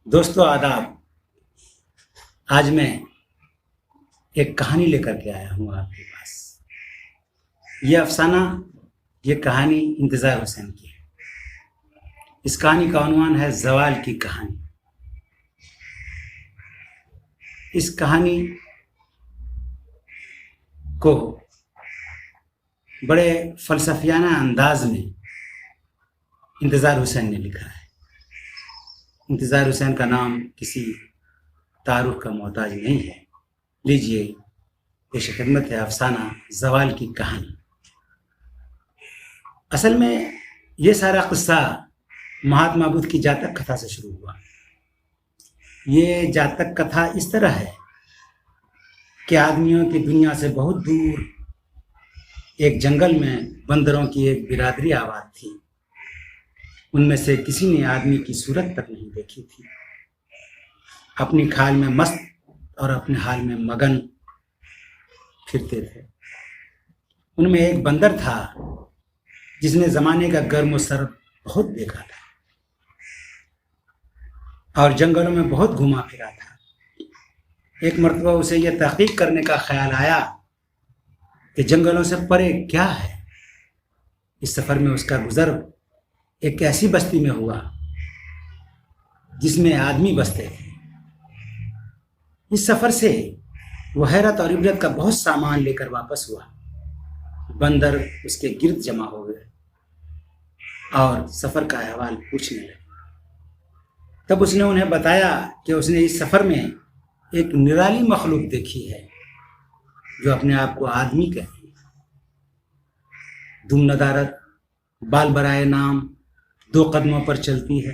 دوستو آداب، آج میں ایک کہانی لے کر کے آیا ہوں آپ کے پاس۔ یہ افسانہ، یہ کہانی انتظار حسین کی ہے۔ اس کہانی کا عنوان ہے زوال کی کہانی۔ اس کہانی کو بڑے فلسفیانہ انداز میں انتظار حسین نے لکھا ہے۔ انتظار حسین کا نام کسی تعارف کا محتاج نہیں ہے۔ لیجئے پیش خدمت ہے افسانہ زوال کی کہانی۔ اصل میں یہ سارا قصہ مہاتما بدھ کی جاتک کتھا سے شروع ہوا۔ یہ جاتک کتھا اس طرح ہے کہ آدمیوں کی دنیا سے بہت دور ایک جنگل میں بندروں کی ایک برادری آباد تھی۔ ان میں سے کسی نے آدمی کی صورت تک نہیں دیکھی تھی۔ اپنی کھال میں مست اور اپنے حال میں مگن پھرتے تھے۔ ان میں ایک بندر تھا جس نے زمانے کا گرم و سرد بہت دیکھا تھا اور جنگلوں میں بہت گھوما پھرا تھا۔ ایک مرتبہ اسے یہ تحقیق کرنے کا خیال آیا کہ جنگلوں سے پرے کیا ہے۔ اس سفر میں اس کا گزر ایک ایسی بستی میں ہوا جس میں آدمی بستے تھے۔ اس سفر سے وہ حیرت اور عبرت کا بہت سامان لے کر واپس ہوا۔ بندر اس کے گرد جمع ہو گئے اور سفر کا احوال پوچھنے لگے۔ تب اس نے انہیں بتایا کہ اس نے اس سفر میں ایک نرالی مخلوق دیکھی ہے جو اپنے آپ کو آدمی کہتی ہے۔ دم ندارت، بال برائے نام، 2 قدموں پر چلتی ہے۔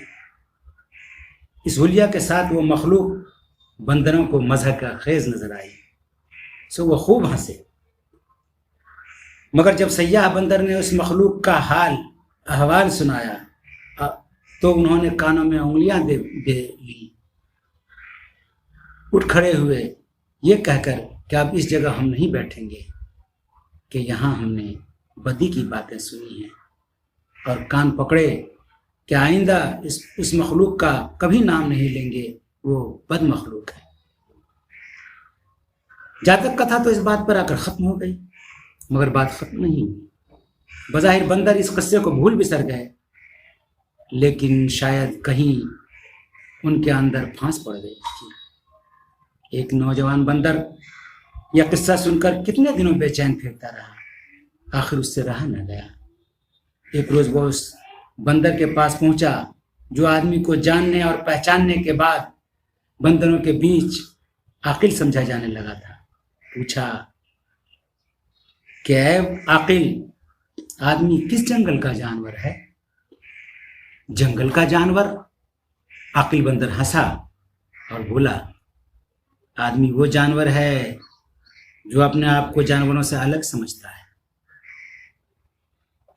اس حلیہ کے ساتھ وہ مخلوق بندروں کو مزاح کا خیز نظر آئی، سو وہ خوب ہنسے۔ مگر جب سیاح بندر نے اس مخلوق کا احوال سنایا تو انہوں نے کانوں میں انگلیاں دے لی، اٹھ کھڑے ہوئے یہ کہہ کر کہ اب اس جگہ ہم نہیں بیٹھیں گے کہ یہاں ہم نے بدی کی باتیں سنی ہیں، اور کان پکڑے کہ آئندہ اس مخلوق کا کبھی نام نہیں لیں گے، وہ بد مخلوق ہے۔ جاتک کتھا تو اس بات پر آ کر ختم ہو گئی، مگر بات ختم نہیں ہوئی۔ بظاہر بندر اس قصے کو بھول بسر گئے، لیکن شاید کہیں ان کے اندر پھانس پڑ گئی تھی۔ ایک نوجوان بندر یہ قصہ سن کر کتنے دنوں بے چین پھرتا رہا، آخر اس سے رہا نہ گیا۔ ایک روز وہ اس بندر کے پاس پہنچا جو آدمی کو جاننے اور پہچاننے کے بعد بندروں کے بیچ عاقل سمجھا جانے لگا تھا۔ پوچھا کہ اے عاقل، آدمی کس جنگل کا جانور ہے؟ جنگل کا جانور؟ عاقل بندر ہنسا اور بولا، آدمی وہ جانور ہے جو اپنے آپ کو جانوروں سے الگ سمجھتا ہے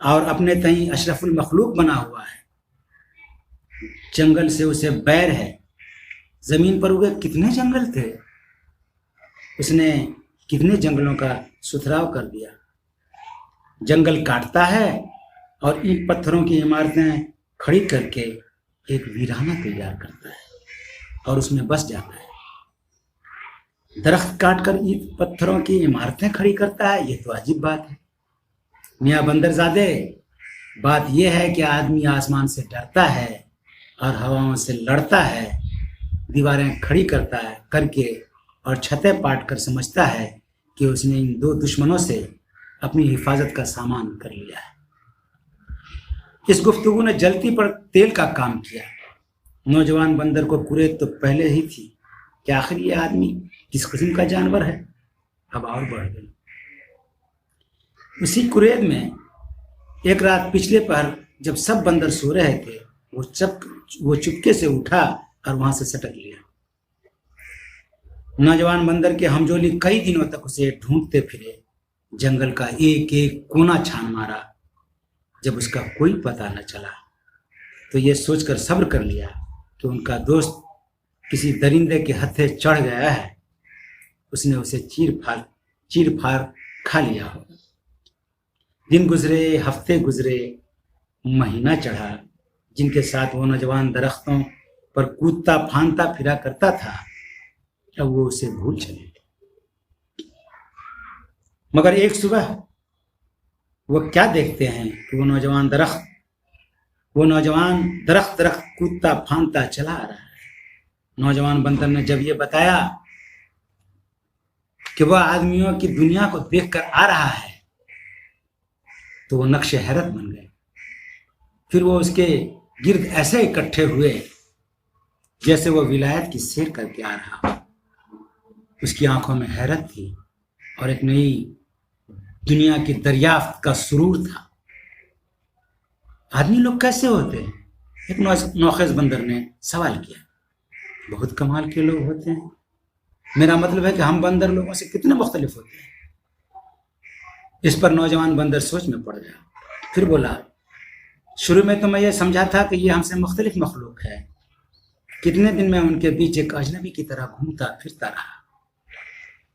اور اپنے تئیں اشرف المخلوق بنا ہوا ہے۔ جنگل سے اسے بیر ہے۔ زمین پر اگے کتنے جنگل تھے، اس نے کتنے جنگلوں کا ستھراؤ کر دیا۔ جنگل کاٹتا ہے اور اینٹ پتھروں کی عمارتیں کھڑی کر کے ایک ویرانہ تیار کرتا ہے اور اس میں بس جاتا ہے۔ درخت کاٹ کر اینٹ پتھروں کی عمارتیں کھڑی کرتا ہے، یہ تو عجیب بات ہے۔ میاں بندر زادے، بات یہ ہے کہ آدمی آسمان سے ڈرتا ہے اور ہواؤں سے لڑتا ہے، دیواریں کھڑی کرتا ہے کر کے اور چھتیں پاٹ کر سمجھتا ہے کہ اس نے ان 2 دشمنوں سے اپنی حفاظت کا سامان کر لیا ہے۔ اس گفتگو نے جلتی پر تیل کا کام کیا۔ نوجوان بندر کو کریت تو پہلے ہی تھی کہ آخر یہ آدمی کس قسم کا جانور ہے، اب اور بڑھ گئی۔ اسی کریت میں ایک رات پچھلے پہر جب سب بندر سو رہے تھے، وہ چپکے سے اٹھا اور وہاں سے سٹک لیا۔ نوجوان بندر کے ہمجولی کئی دنوں تک اسے ڈھونڈتے پھرے، جنگل کا ایک ایک کونا چھان مارا۔ جب اس کا کوئی پتہ نہ چلا تو یہ سوچ کر صبر کر لیا کہ ان کا دوست کسی درندے کے ہتھے چڑھ گیا ہے، اس نے اسے چیر پھاڑ کھا لیا ہوگا۔ دن گزرے، ہفتے گزرے، مہینہ چڑھا، جن کے ساتھ وہ نوجوان درختوں پر کودتا پھاندتا پھرا کرتا تھا، اب وہ اسے بھول چلے. مگر ایک صبح وہ کیا دیکھتے ہیں کہ وہ نوجوان درخت کودتا پھاندتا چلا آ رہا ہے. نوجوان بندر نے جب یہ بتایا کہ وہ آدمیوں کی دنیا کو دیکھ کر آ رہا ہے تو وہ نقش حیرت بن گئے. پھر وہ اس کے گرد ایسے اکٹھے ہوئے جیسے وہ ولایت کی سیر کر کے آ رہا ہو. اس کی آنکھوں میں حیرت تھی اور ایک نئی دنیا کی دریافت کا سرور تھا. آدمی لوگ کیسے ہوتے ہیں؟ ایک نوخیز بندر نے سوال کیا. بہت کمال کے لوگ ہوتے ہیں. میرا مطلب ہے کہ ہم بندر لوگوں سے کتنے مختلف ہوتے ہیں. اس پر نوجوان بندر سوچ میں پڑ گیا. پھر بولا، شروع میں تو میں یہ سمجھا تھا کہ یہ ہم سے مختلف مخلوق ہے. کتنے دن میں ان کے بیچ ایک اجنبی کی طرح گھومتا پھرتا رہا.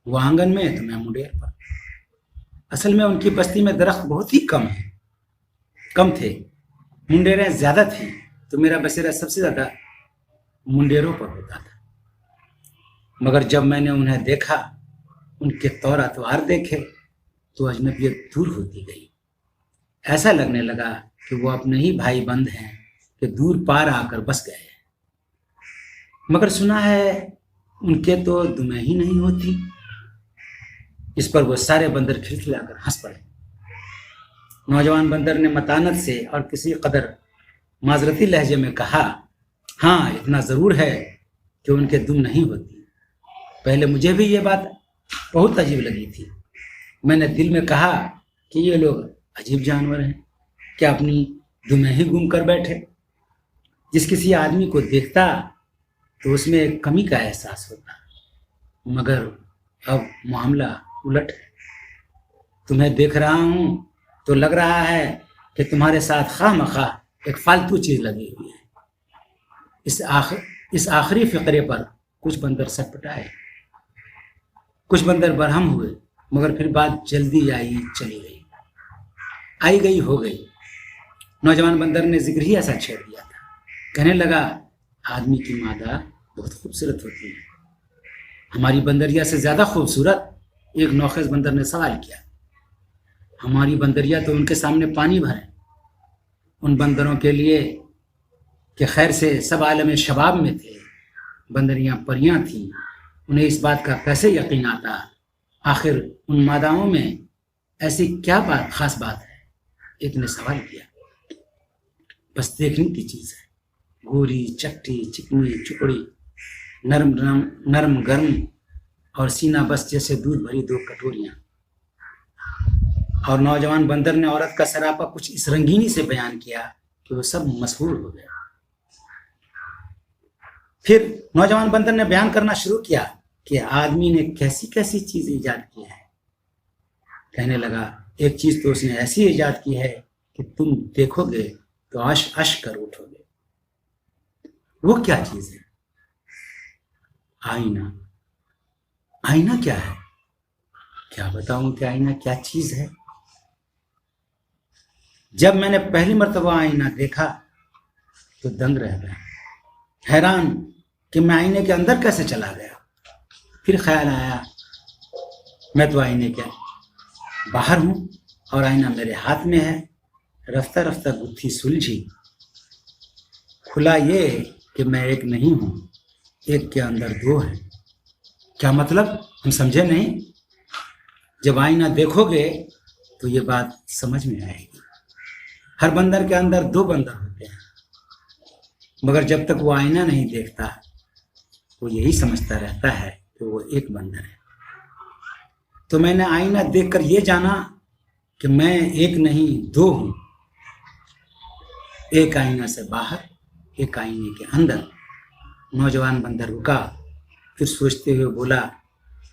وہ آنگن میں تو میں منڈیر پر. اصل میں ان کی بستی میں درخت بہت ہی کم تھے، منڈیریں زیادہ تھیں، تو میرا بسیرا سب سے زیادہ منڈیروں پر ہوتا تھا. مگر جب میں نے انہیں دیکھا، ان کے طور اطوار دیکھے، تو اجنبیت دور ہوتی گئی. ایسا لگنے لگا کہ وہ اپنے ہی بھائی بند ہیں کہ دور پار آ کر بس گئے. مگر سنا ہے ان کے تو دمیں ہی نہیں ہوتی. اس پر وہ سارے بندر کھلکھلا کر ہنس پڑے. نوجوان بندر نے متانت سے اور کسی قدر معذرتی لہجے میں کہا، ہاں اتنا ضرور ہے کہ ان کے دم نہیں ہوتی. پہلے مجھے بھی یہ بات بہت عجیب لگی تھی. میں نے دل میں کہا کہ یہ لوگ عجیب جانور ہیں، کیا اپنی دمیں ہی گم کر بیٹھے. جس کسی آدمی کو دیکھتا تو اس میں ایک کمی کا احساس ہوتا، مگر اب معاملہ الٹ ہے. تمہیں دیکھ رہا ہوں تو لگ رہا ہے کہ تمہارے ساتھ خواہ مخواہ ایک فالتو چیز لگی ہوئی ہے. اس آخری فقرے پر کچھ بندر سٹپٹائے، کچھ بندر برہم ہوئے، مگر پھر بات جلدی آئی چلی گئی، آئی گئی ہو گئی. نوجوان بندر نے ذکر ہی ایسا چھیڑ دیا تھا. کہنے لگا، آدمی کی مادہ بہت خوبصورت ہوتی ہے. ہماری بندریا سے زیادہ خوبصورت؟ ایک نوخیز بندر نے سوال کیا. ہماری بندریا تو ان کے سامنے پانی بھرے. ان بندروں کے لیے کہ خیر سے سب عالم شباب میں تھے. بندریاں پریاں تھیں، انہیں اس بات کا کیسے یقین آتا؟ آخر ان ماداؤں میں ایسی کیا خاص بات ہے؟ ایک نے سوال کیا. بس دیکھنے کی چیز ہے، گوری چٹی چکنی چپڑی، نرم گرم اور سینہ بس جیسے دودھ بھری 2 کٹوریاں. اور نوجوان بندر نے عورت کا سراپا کچھ اس رنگینی سے بیان کیا کہ وہ سب مسحور ہو گیا. پھر نوجوان بندر نے بیان کرنا شروع کیا کہ آدمی نے کیسی کیسی چیز ایجاد کی ہے. کہنے لگا، ایک چیز تو اس نے ایسی ایجاد کی ہے کہ تم دیکھو گے تو عش کر اٹھو گے. وہ کیا چیز ہے؟ آئینہ. آئینہ کیا ہے؟ کیا بتاؤں کہ آئینہ کیا چیز ہے. جب میں نے پہلی مرتبہ آئینہ دیکھا تو دنگ رہ گیا، حیران کہ میں آئینے کے اندر کیسے چلا گیا. پھر خیال آیا، میں تو آئینے کے باہر ہوں اور آئینہ میرے ہاتھ میں ہے. رفتہ رفتہ گتھی سلجھی. کھلا یہ کہ میں ایک نہیں ہوں، ایک کے اندر 2 ہیں. کیا مطلب؟ ہم سمجھے نہیں. جب آئینہ دیکھو گے تو یہ بات سمجھ میں آئے گی. ہر بندر کے اندر 2 بندر ہوتے ہیں، مگر جب تک وہ آئینہ نہیں دیکھتا وہ یہی سمجھتا رہتا ہے کہ وہ ایک بندر ہے. تو میں نے آئینہ دیکھ کر یہ جانا کہ میں ایک نہیں 2 ہوں. ایک آئینہ سے باہر، ایک آئینے کے اندر. نوجوان بندر رکا، پھر سوچتے ہوئے بولا،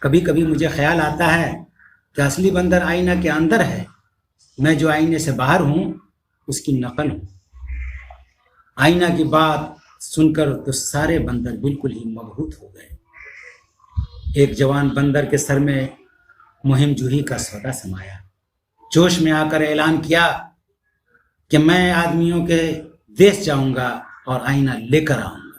کبھی کبھی مجھے خیال آتا ہے کہ اصلی بندر آئینہ کے اندر ہے، میں جو آئینے سے باہر ہوں اس کی نقل ہوں. آئینہ کی بات سن کر تو سارے بندر بالکل ہی مبہوت ہو گئے. ایک جوان بندر کے سر میں مہم جوہی کا سودا سمایا. جوش میں آ کر اعلان کیا کہ میں آدمیوں کے دیش جاؤں گا اور آئینہ لے کر آؤں گا.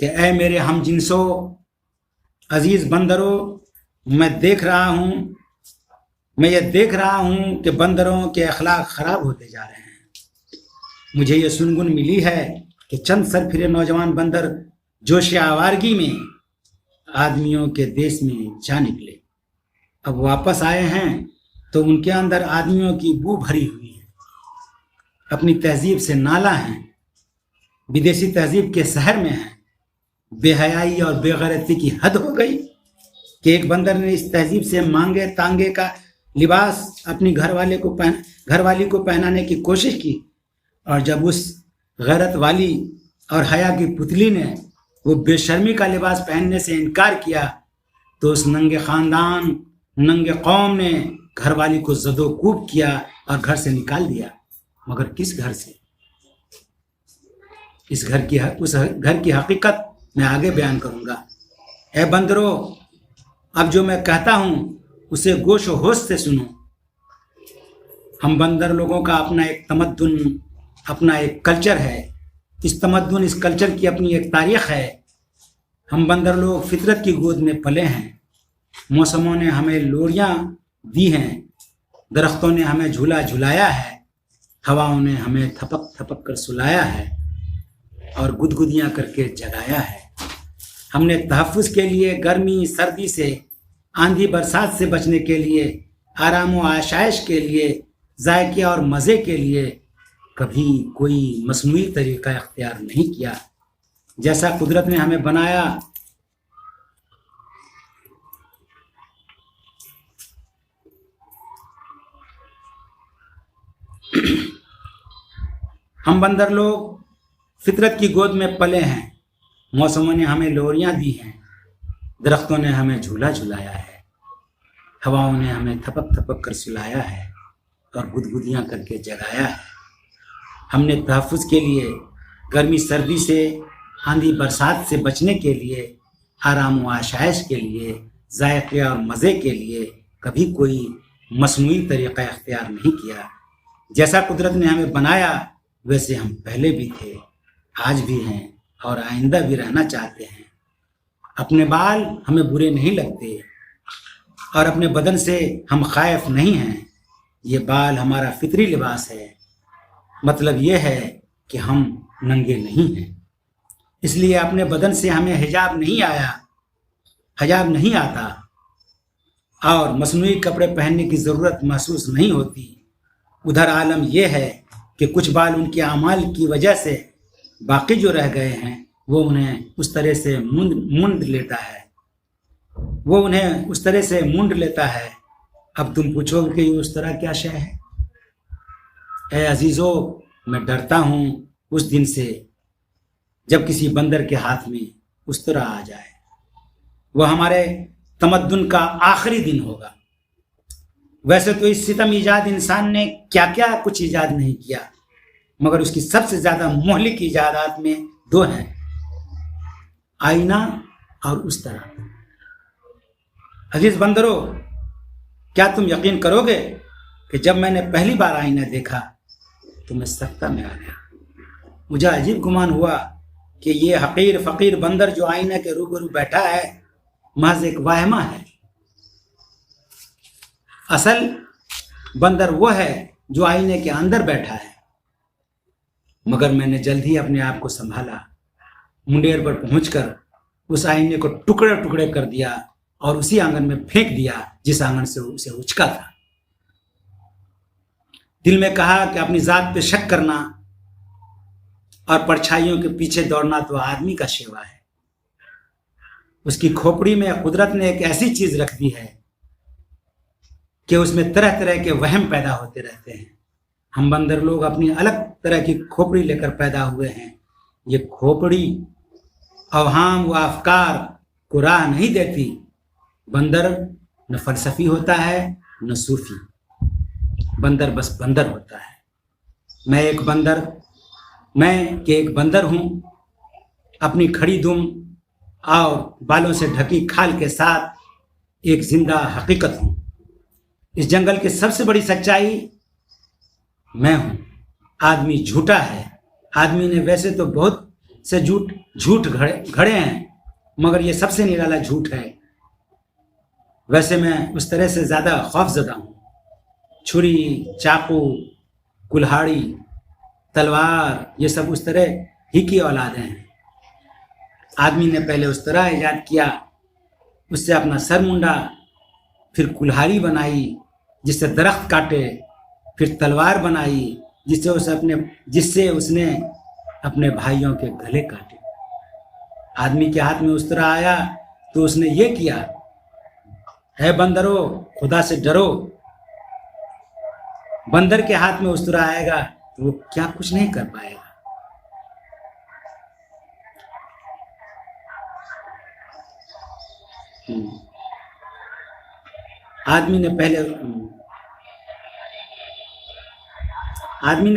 کہ اے میرے ہم جنسوں، عزیز بندروں، میں یہ دیکھ رہا ہوں کہ بندروں کے اخلاق خراب ہوتے جا رہے ہیں۔ مجھے یہ سنگن ملی ہے کہ چند سرفرے نوجوان بندر جوش آوارگی میں آدمیوں کے دیس میں جا نکلے، اب واپس آئے ہیں تو ان کے اندر آدمیوں کی بو بھری ہوئی ہے، اپنی تہذیب سے نالا ہیں، بدیسی تہذیب کے سحر میں ہیں۔ بے حیائی اور بے غیرتی کی حد ہو گئی کہ ایک بندر نے اس تہذیب سے مانگے تانگے کا لباس اپنی گھر والی کو پہنانے کی کوشش کی، اور جب اس غیرت والی اور حیا کی پتلی نے وہ بے شرمی کا لباس پہننے سے انکار کیا تو اس ننگے خاندان، ننگے قوم نے گھر والی کو زد و کوب کیا اور گھر سے نکال دیا۔ مگر کس گھر سے؟ اس گھر کی حقیقت میں آگے بیان کروں گا۔ اے بندرو، اب جو میں کہتا ہوں اسے گوش و ہوش سے سنو۔ ہم بندر لوگوں کا اپنا ایک تمدن، اپنا ایک کلچر ہے۔ اس تمدن، اس کلچر کی اپنی ایک تاریخ ہے۔ ہم بندر لوگ فطرت کی گود میں پلے ہیں۔ موسموں نے ہمیں لوریاں دی ہیں، درختوں نے ہمیں جھولا جھلایا ہے، ہواؤں نے ہمیں تھپک تھپک کر سلایا ہے اور گدگدیاں کر کے جگایا ہے۔ ہم نے تحفظ کے لیے گرمی سردی سے، آندھی برسات سے بچنے کے لیے، آرام و آشائش کے لیے، ذائقے اور مزے کے لیے کبھی کوئی مصنوعی طریقہ اختیار نہیں کیا۔ جیسا قدرت نے ہمیں بنایا ہم بندر لوگ فطرت کی گود میں پلے ہیں۔ موسموں نے ہمیں لوریاں دی ہیں، درختوں نے ہمیں جھولا جھلایا ہے، ہواؤں نے ہمیں تھپک تھپک کر سلایا ہے اور گدگدیاں کر کے جگایا ہے۔ ہم نے تحفظ کے لیے، گرمی سردی سے، آندھی برسات سے بچنے کے لیے، آرام و آشائش کے لیے، ذائقے اور مزے کے لیے کبھی کوئی مصنوعی طریقہ اختیار نہیں کیا۔ جیسا قدرت نے ہمیں بنایا ویسے ہم پہلے بھی تھے، آج بھی ہیں اور آئندہ بھی رہنا چاہتے ہیں۔ اپنے بال ہمیں برے نہیں لگتے اور اپنے بدن سے ہم خائف نہیں ہیں۔ یہ بال ہمارا فطری لباس ہے۔ مطلب یہ ہے کہ ہم ننگے نہیں ہیں، اس لیے اپنے بدن سے ہمیں حجاب نہیں آتا اور مصنوعی کپڑے پہننے کی ضرورت محسوس نہیں ہوتی۔ ادھر عالم یہ ہے کہ کچھ بال ان کے اعمال کی وجہ سے باقی جو رہ گئے ہیں وہ انہیں اس طرح سے مونڈ لیتا ہے۔ اب تم پوچھو کہ یہ اس طرح کیا شے ہے؟ اے عزیزو، میں ڈرتا ہوں اس دن سے جب کسی بندر کے ہاتھ میں اس طرح آ جائے۔ وہ ہمارے تمدن کا آخری دن ہوگا۔ ویسے تو اس ستم ایجاد انسان نے کیا کیا کچھ ایجاد نہیں کیا، مگر اس کی سب سے زیادہ مہلک ایجادات میں دو ہیں، آئینہ اور اس طرح۔ عزیز بندرو، کیا تم یقین کرو گے کہ جب میں نے پہلی بار آئینہ دیکھا تو میں سکتہ میں آ گیا۔ مجھے عجیب گمان ہوا کہ یہ حقیر فقیر بندر جو آئینہ کے روبرو بیٹھا ہے محض ایک واہمہ ہے۔ اصل بندر وہ ہے جو آئینے کے اندر بیٹھا ہے۔ مگر میں نے جلد ہی اپنے آپ کو سنبھالا، منڈیر پر پہنچ کر اس آئینے کو ٹکڑے ٹکڑے کر دیا اور اسی آنگن میں پھینک دیا جس آنگن سے اسے اچکا تھا۔ دل میں کہا کہ اپنی ذات پہ شک کرنا اور پرچھائیوں کے پیچھے دوڑنا تو آدمی کا شیوا ہے۔ اس کی کھوپڑی میں قدرت نے ایک ایسی چیز رکھ دی ہے کہ اس میں طرح طرح کے وہم پیدا ہوتے رہتے ہیں۔ ہم بندر لوگ اپنی الگ طرح کی کھوپڑی لے کر پیدا ہوئے ہیں۔ یہ کھوپڑی اوہام و افکار کو راہ نہیں دیتی۔ بندر نہ فلسفی ہوتا ہے نہ صوفی، بندر بس بندر ہوتا ہے۔ میں ایک بندر ہوں، اپنی کھڑی دم اور بالوں سے ڈھکی کھال کے ساتھ ایک زندہ حقیقت ہوں۔ اس جنگل کی سب سے بڑی سچائی میں ہوں۔ آدمی جھوٹا ہے۔ آدمی نے ویسے تو بہت سے جھوٹ گھڑے ہیں، مگر یہ سب سے نرالا جھوٹ ہے۔ ویسے میں اس طرح سے زیادہ خوف زدہ ہوں۔ چھری، چاقو، کلہاڑی، تلوار، یہ سب اس طرح ہی کی اولادیں ہیں۔ آدمی نے پہلے اس طرح ایجاد کیا، اس سے اپنا سر مونڈا، پھر کلہاڑی بنائی جس سے درخت کاٹے، پھر تلوار بنائی جس سے اس نے اپنے بھائیوں کے گلے کاٹے۔ آدمی کے ہاتھ میں اس طرح آیا تو اس نے یہ کیا، اے بندرو خدا سے ڈرو۔ بندر کے ہاتھ میں اس طرح آئے گا تو وہ کیا کچھ نہیں کر پائے گا۔ آدمی نے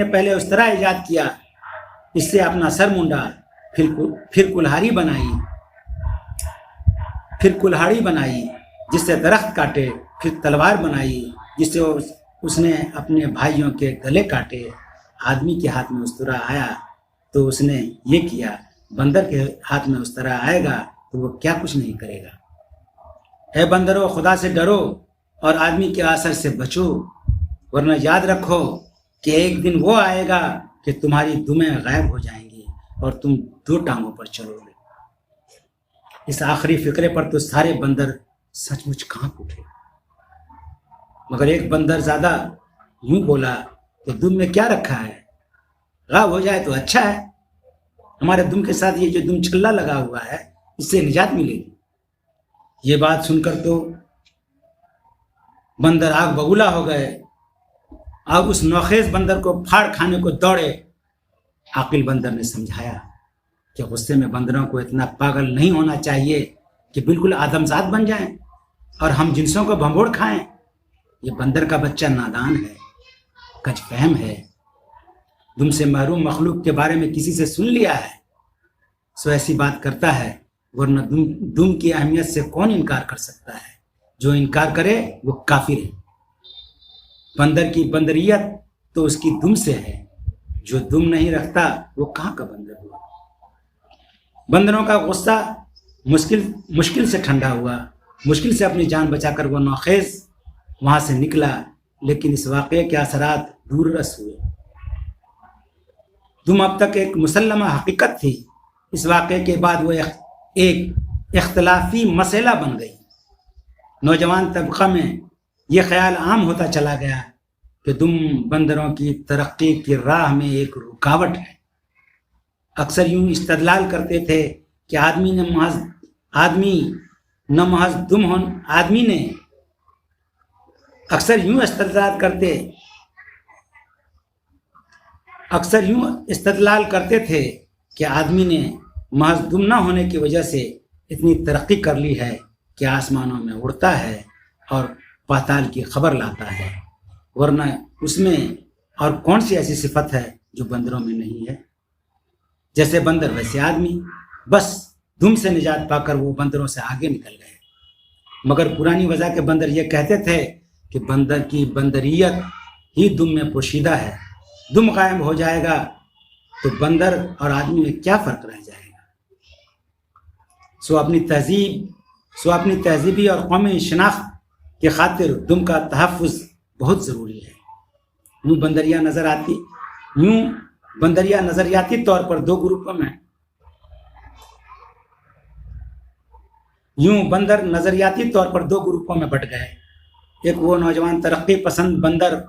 پہلے اس طرح ایجاد کیا، اس سے اپنا سر مونڈا، پھر کلہاڑی بنائی جس سے درخت کاٹے، پھر تلوار بنائی جس سے اس نے اپنے بھائیوں کے گلے کاٹے۔ آدمی کے ہاتھ میں اس طرح آیا تو اس نے یہ کیا، بندر کے ہاتھ میں اس طرح آئے گا تو وہ کیا کچھ نہیں کرے گا۔ اے بندرو خدا سے ڈرو اور آدمی کے اثر سے بچو، ورنہ یاد رکھو کہ ایک دن وہ آئے گا کہ تمہاری دمیں غائب ہو جائیں گی اور تم 2 ٹانگوں پر چلو گے۔ اس آخری فقرے پر تو سارے بندر سچ مچ کانپ اٹھے، مگر ایک بندر زیادہ یوں بولا کہ دم میں کیا رکھا ہے، غائب ہو جائے تو اچھا ہے، ہمارے دم کے ساتھ یہ جو دم چھلا لگا ہوا ہے اس سے نجات ملے گی۔ یہ بات سن کر تو بندر آگ بگولا ہو گئے، اب اس نوخیز بندر کو پھاڑ کھانے کو دوڑے۔ عاقل بندر نے سمجھایا کہ غصے میں بندروں کو اتنا پاگل نہیں ہونا چاہیے کہ بالکل آدمزاد بن جائیں اور ہم جنسوں کو بھنبوڑ کھائیں۔ یہ بندر کا بچہ نادان ہے، کج فہم ہے، دم سے محروم مخلوق کے بارے میں کسی سے سن لیا ہے سو ایسی بات کرتا ہے، ورنہ دم کی اہمیت سے کون انکار کر سکتا ہے؟ جو انکار کرے وہ کافر ہے۔ بندر کی بندریت تو اس کی دم سے ہے، جو دم نہیں رکھتا وہ کہاں کا بندر ہوا۔ بندروں کا غصہ مشکل سے ٹھنڈا ہوا، مشکل سے اپنی جان بچا کر وہ نوخیز وہاں سے نکلا، لیکن اس واقعے کے اثرات دور رس ہوئے۔ دم اب تک ایک مسلمہ حقیقت تھی، اس واقعے کے بعد وہ ایک اختلافی مسئلہ بن گئی۔ نوجوان طبقہ میں یہ خیال عام ہوتا چلا گیا کہ دم بندروں کی ترقی کی راہ میں ایک رکاوٹ ہے۔ اکثر یوں استدلال کرتے تھے کہ آدمی نے محض دم نہ ہونے کی وجہ سے اتنی ترقی کر لی ہے کہ آسمانوں میں اڑتا ہے اور پاتال کی خبر لاتا ہے، ورنہ اس میں اور کون سی ایسی صفت ہے جو بندروں میں نہیں ہے؟ جیسے بندر ویسے آدمی، بس دم سے نجات پا کر وہ بندروں سے آگے نکل گئے۔ مگر پرانی وضع کے بندر یہ کہتے تھے کہ بندر کی بندریت ہی دم میں پوشیدہ ہے، دم قائم ہو جائے گا تو بندر اور آدمی میں کیا فرق رہ جائے گا۔ سو اپنی تہذیبی اور قومی شناخت کی خاطر دم کا تحفظ بہت ضروری ہے۔ یوں بندریا نظریاتی طور پر دو گروپوں میں بٹ گئے۔ ایک وہ نوجوان ترقی پسند بندر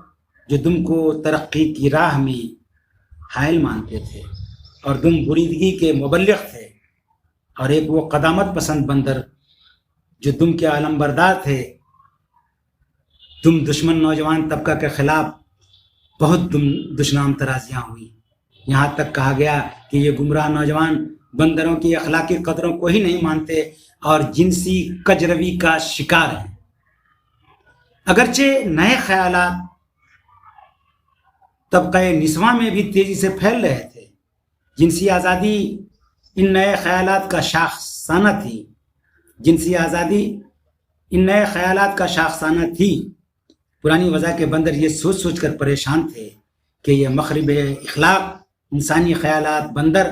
جو دم کو ترقی کی راہ میں حائل مانتے تھے اور دم بریدگی کے مبلغ تھے، اور ایک وہ قدامت پسند بندر جو دم کے علمبردار تھے۔ دم دشمن نوجوان طبقہ کے خلاف بہت دشنام ترازیاں ہوئی، یہاں تک کہا گیا کہ یہ گمراہ نوجوان بندروں کی اخلاقی قدروں کو ہی نہیں مانتے اور جنسی کجروی کا شکار ہیں۔ اگرچہ نئے خیالات طبقہ نسواں میں بھی تیزی سے پھیل رہے تھے، جنسی آزادی ان نئے خیالات کا شاخسانہ تھی۔ پرانی وضع کے بندر یہ سوچ کر پریشان تھے کہ یہ مخرب اخلاق انسانی خیالات بندر